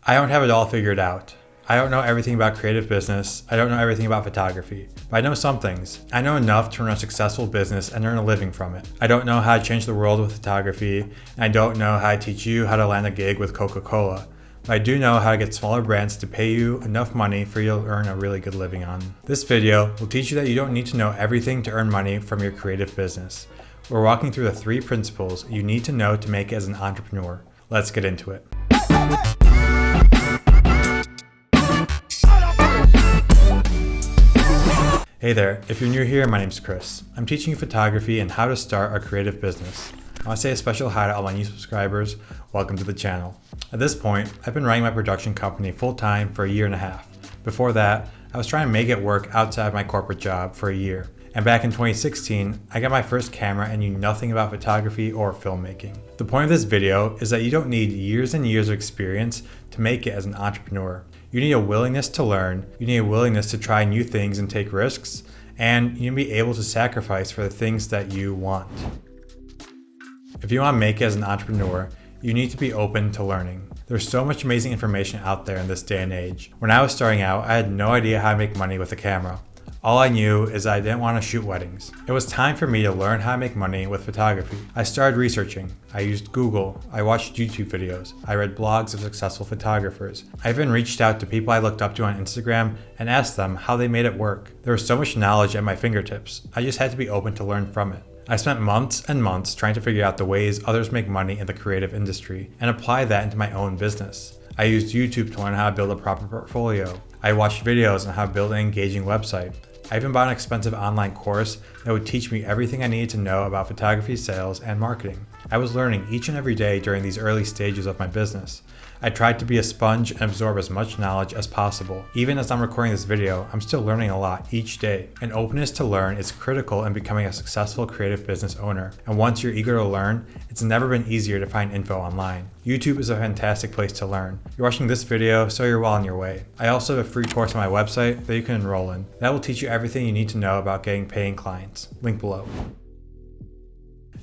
I don't have it all figured out. I don't know everything about creative business. I don't know everything about photography, but I know some things. I know enough to run a successful business and earn a living from it. I don't know how to change the world with photography, and I don't know how to teach you how to land a gig with Coca-Cola, but I do know how to get smaller brands to pay you enough money for you to earn a really good living on. This video will teach you that you don't need to know everything to earn money from your creative business. We're walking through the 3 principles you need to know to make it as an entrepreneur. Let's get into it. Hey there, if you're new here, my name's Chris. I'm teaching you photography and how to start a creative business. I want to say a special hi to all my new subscribers. Welcome to the channel. At this point, I've been running my production company full-time for a year and a half. Before that, I was trying to make it work outside my corporate job for a year. And back in 2016, I got my first camera and knew nothing about photography or filmmaking. The point of this video is that you don't need years and years of experience to make it as an entrepreneur. You need a willingness to learn, you need a willingness to try new things and take risks, and you need to be able to sacrifice for the things that you want. If you want to make it as an entrepreneur, you need to be open to learning. There's so much amazing information out there in this day and age. When I was starting out, I had no idea how to make money with a camera. All I knew is I didn't want to shoot weddings. It was time for me to learn how to make money with photography. I started researching. I used Google. I watched YouTube videos. I read blogs of successful photographers. I even reached out to people I looked up to on Instagram and asked them how they made it work. There was so much knowledge at my fingertips. I just had to be open to learn from it. I spent months and months trying to figure out the ways others make money in the creative industry and apply that into my own business. I used YouTube to learn how to build a proper portfolio. I watched videos on how to build an engaging website. I even bought an expensive online course that would teach me everything I needed to know about photography, sales, and marketing. I was learning each and every day during these early stages of my business. I tried to be a sponge and absorb as much knowledge as possible. Even as I'm recording this video, I'm still learning a lot each day. An openness to learn is critical in becoming a successful creative business owner. And once you're eager to learn, it's never been easier to find info online. YouTube is a fantastic place to learn. You're watching this video, so you're well on your way. I also have a free course on my website that you can enroll in. That will teach you everything you need to know about getting paying clients. Link below.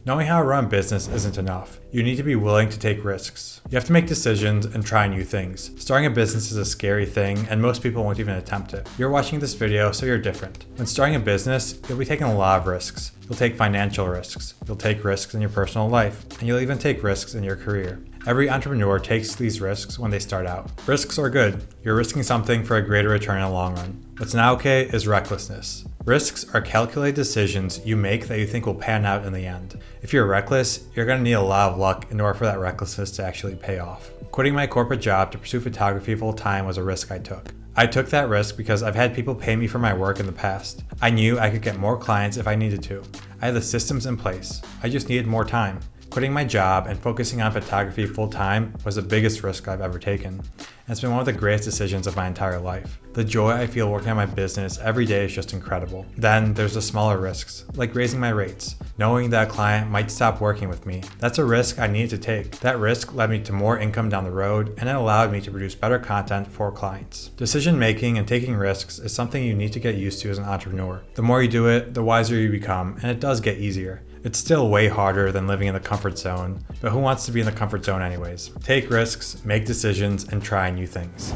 Knowing how to run a business isn't enough. You need to be willing to take risks. You have to make decisions and try new things. Starting a business is a scary thing, and most people won't even attempt it. You're watching this video, so you're different. When starting a business, you'll be taking a lot of risks. You'll take financial risks. You'll take risks in your personal life, and you'll even take risks in your career. Every entrepreneur takes these risks when they start out. Risks are good. You're risking something for a greater return in the long run. What's not okay is recklessness. Risks are calculated decisions you make that you think will pan out in the end. If you're reckless, you're going to need a lot of luck in order for that recklessness to actually pay off. Quitting my corporate job to pursue photography full time was a risk I took. I took that risk because I've had people pay me for my work in the past. I knew I could get more clients if I needed to. I had the systems in place. I just needed more time. Quitting my job and focusing on photography full time was the biggest risk I've ever taken. And it's been one of the greatest decisions of my entire life. The joy I feel working on my business every day is just incredible. Then there's the smaller risks, like raising my rates. Knowing that a client might stop working with me, that's a risk I needed to take. That risk led me to more income down the road, and it allowed me to produce better content for clients. Decision making and taking risks is something you need to get used to as an entrepreneur. The more you do it, the wiser you become, and it does get easier. It's still way harder than living in the comfort zone, but who wants to be in the comfort zone anyways? Take risks, make decisions, and try new things.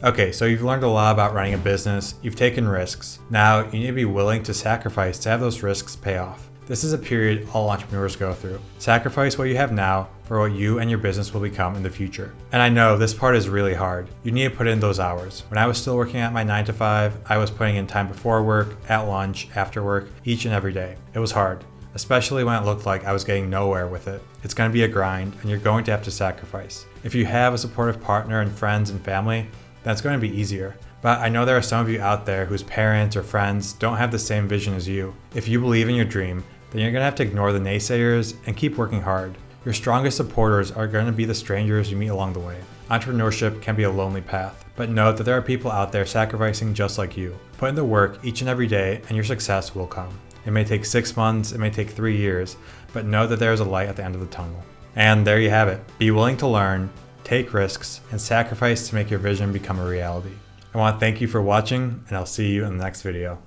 Okay, so you've learned a lot about running a business, you've taken risks. Now you need to be willing to sacrifice to have those risks pay off. This is a period all entrepreneurs go through. Sacrifice what you have now for what you and your business will become in the future. And I know this part is really hard. You need to put in those hours. When I was still working at my 9 to 5, I was putting in time before work, at lunch, after work, each and every day. It was hard, especially when it looked like I was getting nowhere with it. It's going to be a grind, and you're going to have to sacrifice. If you have a supportive partner and friends and family, that's going to be easier. But I know there are some of you out there whose parents or friends don't have the same vision as you. If you believe in your dream, then you're going to have to ignore the naysayers and keep working hard. Your strongest supporters are going to be the strangers you meet along the way. Entrepreneurship can be a lonely path, but know that there are people out there sacrificing just like you. Put in the work each and every day and your success will come. It may take 6 months, it may take 3 years, but know that there is a light at the end of the tunnel. And there you have it. Be willing to learn, take risks, and sacrifice to make your vision become a reality. I want to thank you for watching, and I'll see you in the next video.